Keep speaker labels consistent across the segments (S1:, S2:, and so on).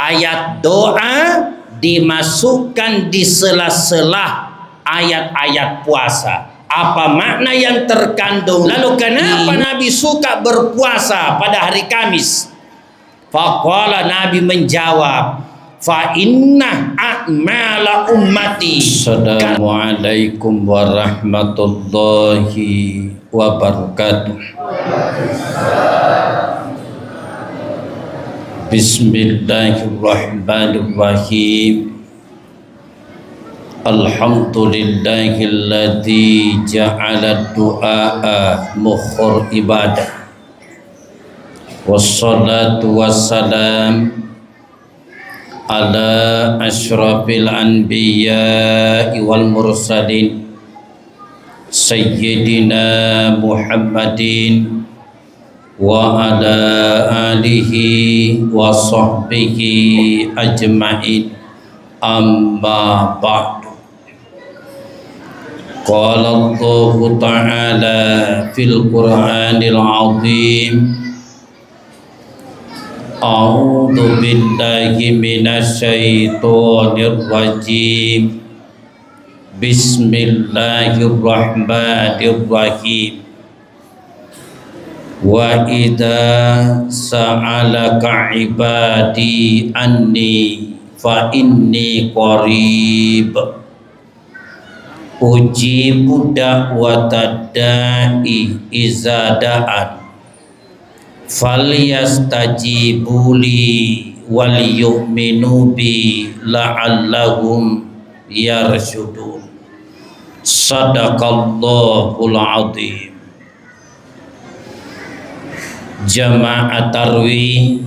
S1: ayat doa dimasukkan di sela-sela ayat-ayat puasa. Apa makna yang terkandung? Lalu kenapa Nabi suka berpuasa pada hari Kamis? Faqala, Nabi menjawab, fa inna a'mala ummati. Assalamualaikum warahmatullahi wabarakatuh. Bismillahirrahmanirrahim. Alhamdulillahilladzi ja'ala du'a mukhur ibadah. Wassalatu wassalam ala asyrafil anbiya'i wal mursalin Sayyidina Muhammadin wa ala alihi wa sahbihi ajma'in, amma ba'du. Qala Allah ta'ala fil Qur'anil azim, a'udzu billahi minasy syaithanir rajim, bismillahirrahmanirrahim. Wa idza sa'alaka ibadi anni fa inni qarib ujibu da'watad da'i iza da'an falyastajibu li wal yu'minu bi la'allahum yarshudun. Sadaqallahul azim. Jamaah tarwih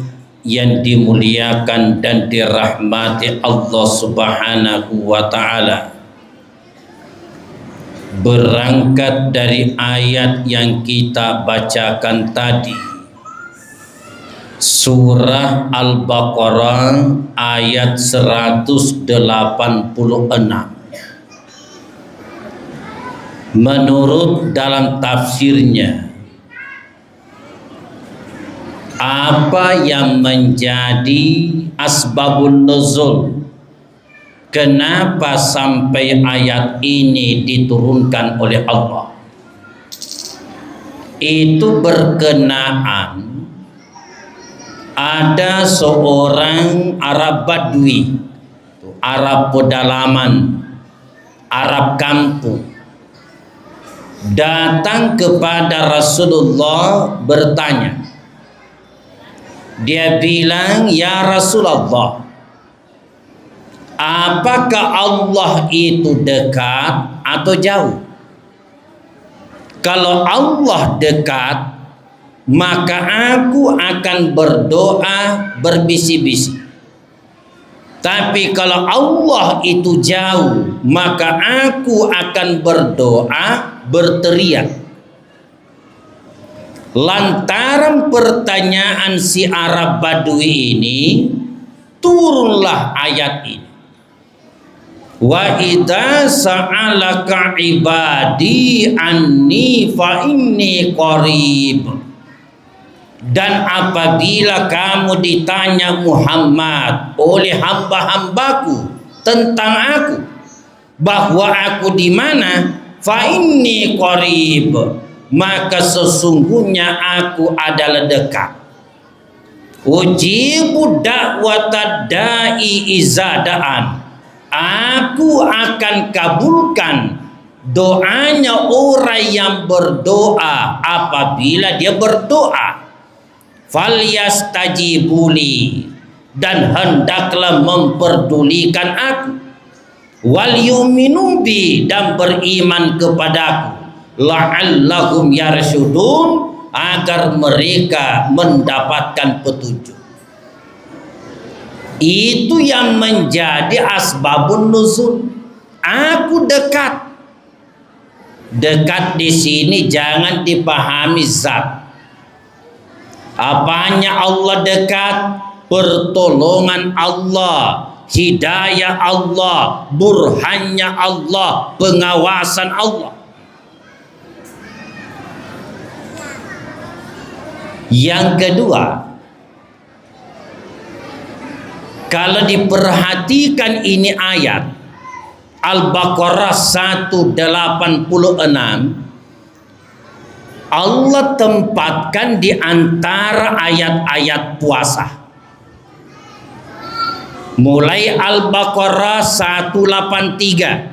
S1: yang dimuliakan dan dirahmati Allah Subhanahu wa ta'ala, berangkat dari ayat yang kita bacakan tadi, surah Al-Baqarah ayat 186. Menurut dalam tafsirnya, apa yang menjadi asbabun nuzul, kenapa sampai ayat ini diturunkan oleh Allah, itu berkenaan ada seorang Arab Badui, Arab pedalaman, Arab kampung, datang kepada Rasulullah bertanya. Dia bilang, ya Rasulullah, apakah Allah itu dekat atau jauh? Kalau Allah dekat, maka aku akan berdoa berbisi-bisi. Tapi kalau Allah itu jauh, maka aku akan berdoa berteriak. Lantaran pertanyaan si Arab Badui ini, turunlah ayat ini. Wa idza sa'alaka ibadi anni fa inni qarib. Dan apabila kamu ditanya Muhammad oleh hamba-hambaku tentang aku, bahwa aku di mana, fa inni qarib, maka sesungguhnya aku adalah dekat. Ujibu da'watad da'i izada'an, aku akan kabulkan doanya orang yang berdoa apabila dia berdoa. Falyastajibuli, dan hendaklah memperdulikan aku. Wal yu'minu bi, dan beriman kepadaku. La'allahum yarshudun, agar mereka mendapatkan petunjuk. Itu yang menjadi asbabun nuzul. Aku dekat. Dekat di sini jangan dipahami zat. Apanya Allah dekat? Pertolongan Allah, hidayah Allah, burhannya Allah, pengawasan Allah. Yang kedua, Kalau diperhatikan ini ayat Al-Baqarah 186, Allah tempatkan di antara ayat-ayat puasa. Mulai Al-Baqarah 183,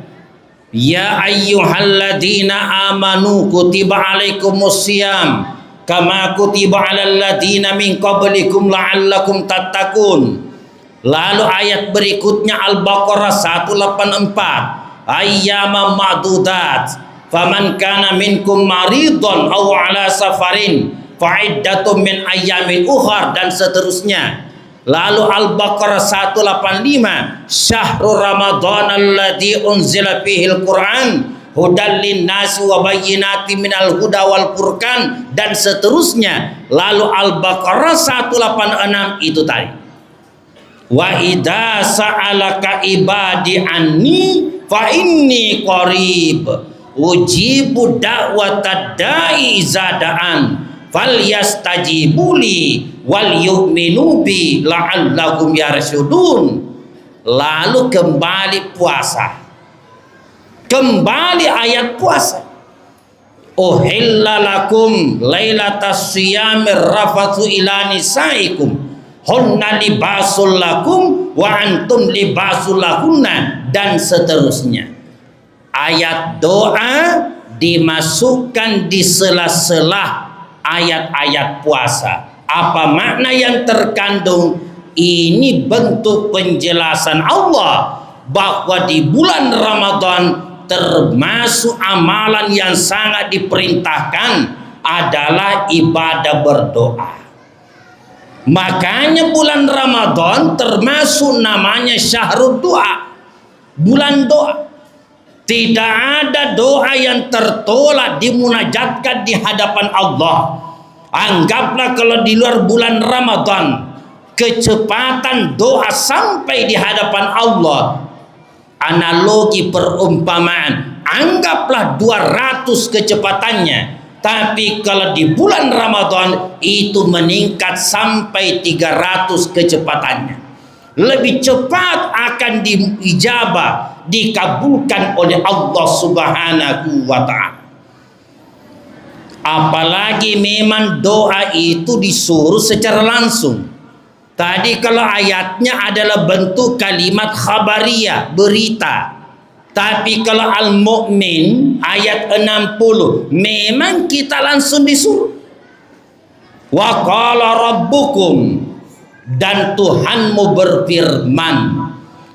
S1: ya ayyuhalladzina amanu kutiba alaikumusiyam kama kutiba alal ladzina min qablikum la'allakum tattaqun. Lalu ayat berikutnya Al-Baqarah 184, ayyaman ma'dudat faman kana minkum maridun aw ala safarin fa'iddatun min ayyamin ukhar, dan seterusnya. Lalu Al-Baqarah 185, syahrul ramadhan alladzi unzila fihil Qur'an hudal linnasi wa bayyinatin minal huda wal furqan, dan seterusnya. Lalu Al-Baqarah 186 itu tadi, wa idza sa'alaka ibadi anni fa inni qarib ujibu da'watad da'i iza da'an falyastajibuli wal yu'minu bi la'allahum yarshudun. Lalu kembali puasa, kembali ayat puasa, uhilla lakum lailatas siyamir rafathu ila nisaikum hunna libasul lakum wa antum libasul lahunna, dan seterusnya. Ayat doa dimasukkan di sela-sela ayat-ayat puasa. Apa makna yang terkandung? Ini bentuk penjelasan Allah bahwa di bulan Ramadan termasuk amalan yang sangat diperintahkan adalah ibadah berdoa. Makanya bulan Ramadan termasuk namanya syahrul doa, bulan doa. Tidak ada doa yang tertolak dimunajatkan di hadapan Allah. Anggaplah kalau di luar bulan Ramadan kecepatan doa sampai di hadapan Allah, analogi perumpamaan, anggaplah 200 kecepatannya. Tapi kalau di bulan Ramadan itu meningkat sampai 300 kecepatannya. Lebih cepat akan diijabah, dikabulkan oleh Allah Subhanahu wa ta'ala. Apalagi memang doa itu disuruh secara langsung. Tadi kalau ayatnya adalah bentuk kalimat khabariyah, berita. Tapi kalau Al-Mu'min ayat 60 memang kita langsung disuruh. Wa qala rabbukum, dan Tuhanmu berfirman,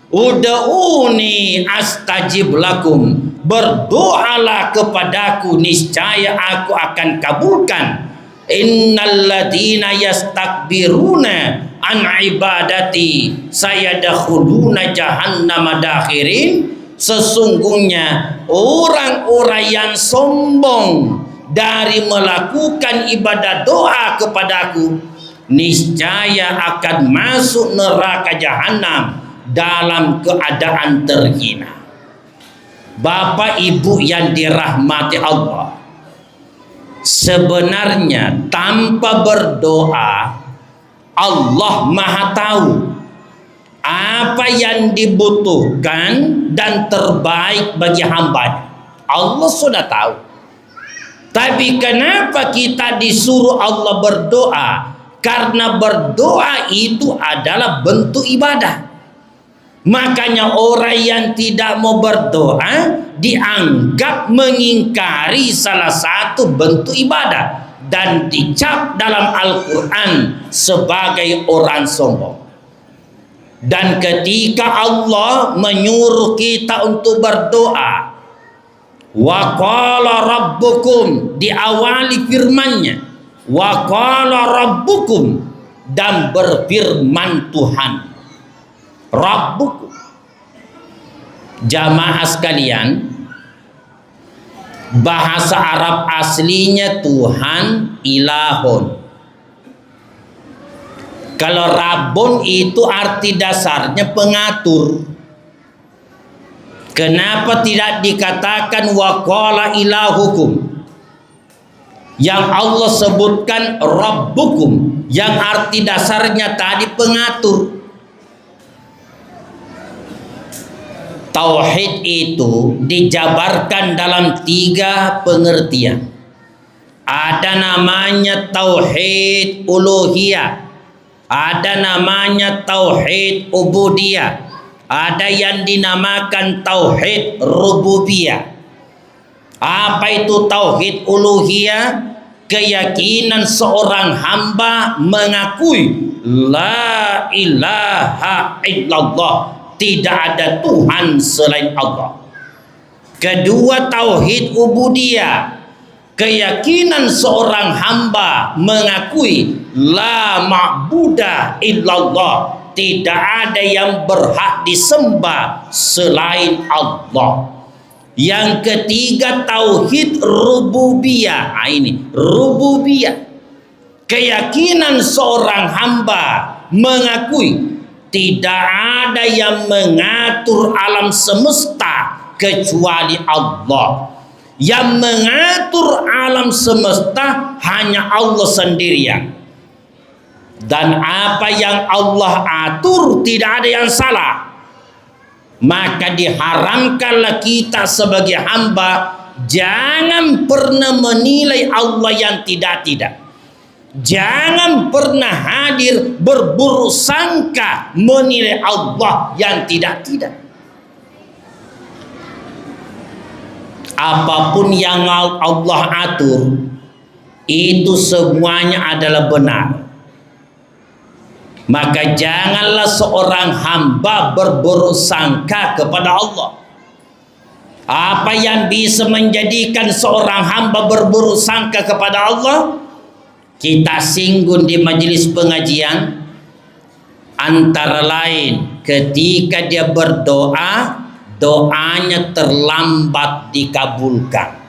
S1: ud'uni astajib lakum, berdoalah kepadaku niscaya aku akan kabulkan. Innal ladzina yastakbiruna an ibadati sayadkhuluna jahannama dakhirin, sesungguhnya orang-orang yang sombong dari melakukan ibadah doa kepadaku niscaya akan masuk neraka jahanam dalam keadaan terhina. Bapak Ibu yang dirahmati Allah, sebenarnya tanpa berdoa Allah Maha tahu apa yang dibutuhkan dan terbaik bagi hamba. Allah sudah tahu. Tapi kenapa kita disuruh Allah berdoa? Karena berdoa itu adalah bentuk ibadah. Makanya orang yang tidak mau berdoa dianggap mengingkari salah satu bentuk ibadah dan dicap dalam Al-Quran sebagai orang sombong. Dan ketika Allah menyuruh kita untuk berdoa, wa qala rabbukum, diawali firman-Nya, wa qala rabbukum, dan berfirman Tuhan. Rabbukum, jamaah sekalian, bahasa Arab aslinya Tuhan, ilahun. Kalau Rabbun itu arti dasarnya pengatur. Kenapa tidak dikatakan wa qala ilahukum? Yang Allah sebutkan Rabbukum, yang arti dasarnya tadi pengatur. Tauhid itu dijabarkan dalam 3 pengertian. Ada namanya tauhid uluhiyah, ada namanya tauhid ubudiyah, ada yang dinamakan tauhid rububiyah. Apa itu tauhid uluhiyah? Keyakinan seorang hamba mengakui la ilaha illallah, tidak ada Tuhan selain Allah. Kedua, tauhid ubudiyah, keyakinan seorang hamba mengakui la ma'budah illallah, tidak ada yang berhak disembah selain Allah. Yang ketiga, tauhid rububiyah. Ini rububiyah, keyakinan seorang hamba mengakui tidak ada yang mengatur alam semesta kecuali Allah. Yang mengatur alam semesta hanya Allah sendirian. Dan apa yang Allah atur tidak ada yang salah. Maka diharamkanlah kita sebagai hamba jangan pernah menilai Allah yang tidak-tidak. Jangan pernah hadir berburuk sangka menilai Allah yang tidak-tidak. Apapun yang Allah atur itu semuanya adalah benar. Maka janganlah seorang hamba berburuk sangka kepada Allah. Apa yang bisa menjadikan seorang hamba berburuk sangka kepada Allah? Kita singgung di majelis pengajian, antara lain ketika dia berdoa, doanya terlambat dikabulkan.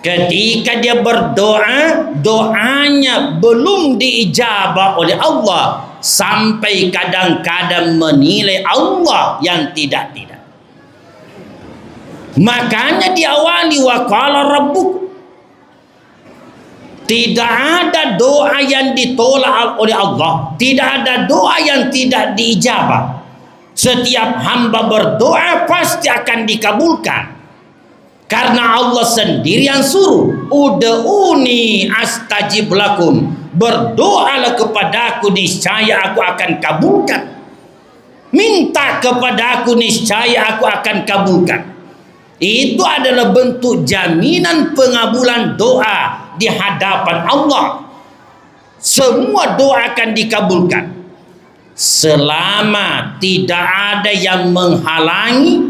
S1: Ketika dia berdoa, doanya belum diijabah oleh Allah, sampai kadang-kadang menilai Allah yang tidak-tidak. Makanya diawali wa qala rabbuk. Tidak ada doa yang ditolak oleh Allah, tidak ada doa yang tidak diijabah. Setiap hamba berdoa pasti akan dikabulkan. Karena Allah sendiri yang suruh, ud'uni astajib lakum, berdoalah kepadaku niscaya aku akan kabulkan. Minta kepadaku niscaya aku akan kabulkan. Itu adalah bentuk jaminan pengabulan doa di hadapan Allah. Semua doa akan dikabulkan selama tidak ada yang menghalangi,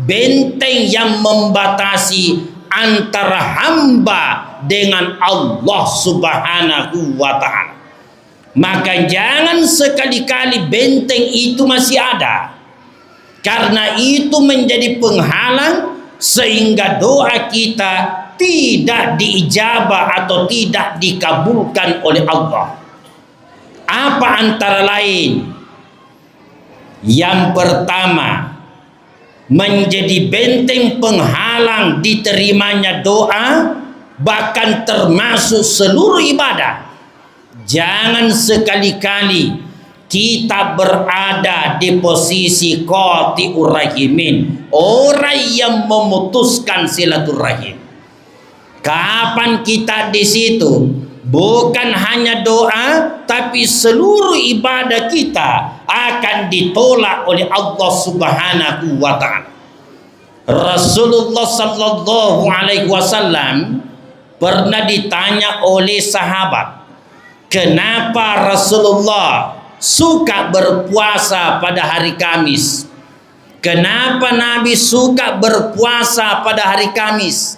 S1: benteng yang membatasi antara hamba dengan Allah Subhanahu wa ta'ala. Maka jangan sekali-kali benteng itu masih ada, karena itu menjadi penghalang sehingga doa kita tidak diijabah atau tidak dikabulkan oleh Allah. Apa antara lain? Yang pertama, menjadi benteng penghalang diterimanya doa, bahkan termasuk seluruh ibadah. Jangan sekali-kali kita berada di posisi qati'ur rahimin, orang yang memutuskan silaturahim. Kapan kita di situ? Bukan hanya doa, tapi seluruh ibadah kita akan ditolak oleh Allah Subhanahu wa ta'ala. Rasulullah sallallahu alaihi wasallam pernah ditanya oleh sahabat, kenapa Rasulullah suka berpuasa pada hari Kamis? Kenapa Nabi suka berpuasa pada hari Kamis?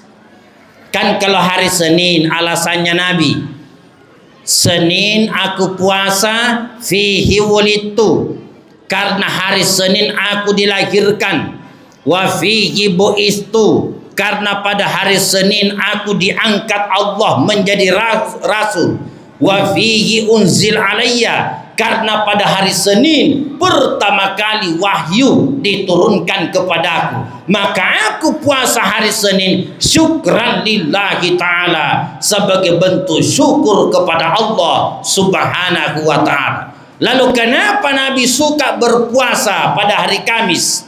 S1: Kan kalau hari Senin, alasannya Nabi, Senin aku puasa, fihi wulidtu, karena hari Senin aku dilahirkan. Wa fihi bu'istu, karena pada hari Senin aku diangkat Allah menjadi rasul. Wa fihi unzil alayya, karena pada hari Senin pertama kali wahyu diturunkan kepadaku. Maka aku puasa hari Senin syukran lillahi ta'ala, sebagai bentuk syukur kepada Allah Subhanahu wa ta'ala. Lalu kenapa Nabi suka berpuasa pada hari Kamis?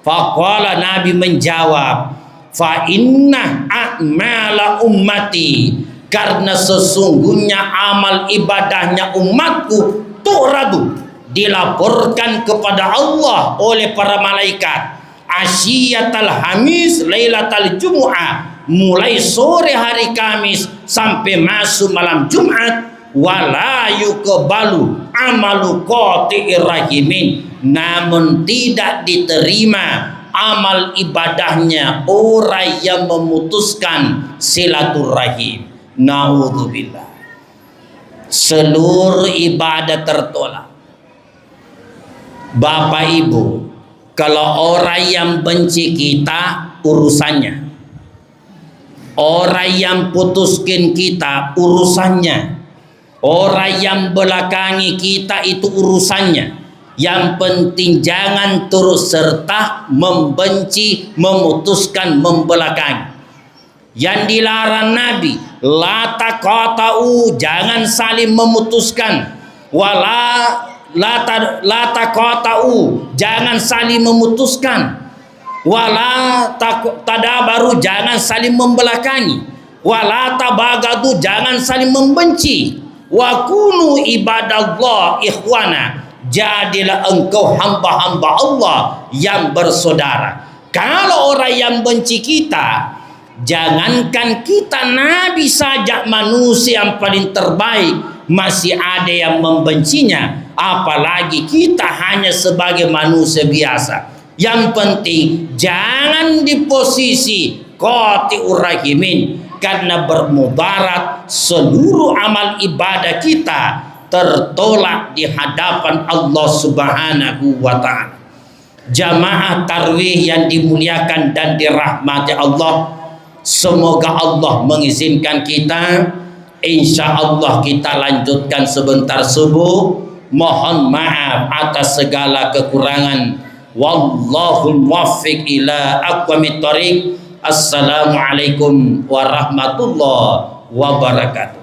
S1: Faqala, Nabi menjawab, fa inna a'mala ummati, karena sesungguhnya amal ibadahnya umatku tu'radu, dilaporkan kepada Allah oleh para malaikat, asyiyatal hamis lailatal jumu'ah, mulai sore hari Kamis sampai masuk malam Jumat, wala yuqbalu amalu qati'ir rahimin, namun tidak diterima amal ibadahnya orang yang memutuskan silaturahim. Naudzubillah. Seluruh ibadah tertolak. Bapak Ibu, kalau orang yang benci kita urusannya, orang yang putuskin kita urusannya, orang yang belakangi kita itu urusannya. Yang penting jangan turut serta membenci, memutuskan, membelakangi. Yang dilarang Nabi, la taqata'u, jangan saling memutuskan, wala la taqata'u, jangan saling memutuskan, wala tadabaru, jangan saling membelakangi, wala tabagadu, jangan saling membenci, wa kunu ibadallah ikhwana, jadilah engkau hamba-hamba Allah yang bersaudara. Kalau orang yang benci kita, jangankan kita, Nabi saja manusia yang paling terbaik masih ada yang membencinya, apalagi kita hanya sebagai manusia biasa. Yang penting jangan di posisi qati'ur rahimin, karena bermudarat seluruh amal ibadah kita tertolak di hadapan Allah Subhanahu wa ta'ala. Jamaah tarawih yang dimuliakan dan dirahmati Allah, semoga Allah mengizinkan kita, insya Allah kita lanjutkan sebentar subuh. Mohon maaf atas segala kekurangan. Wallahul muwaffiq ila aqwamit thoriq. Assalamualaikum warahmatullahi wabarakatuh.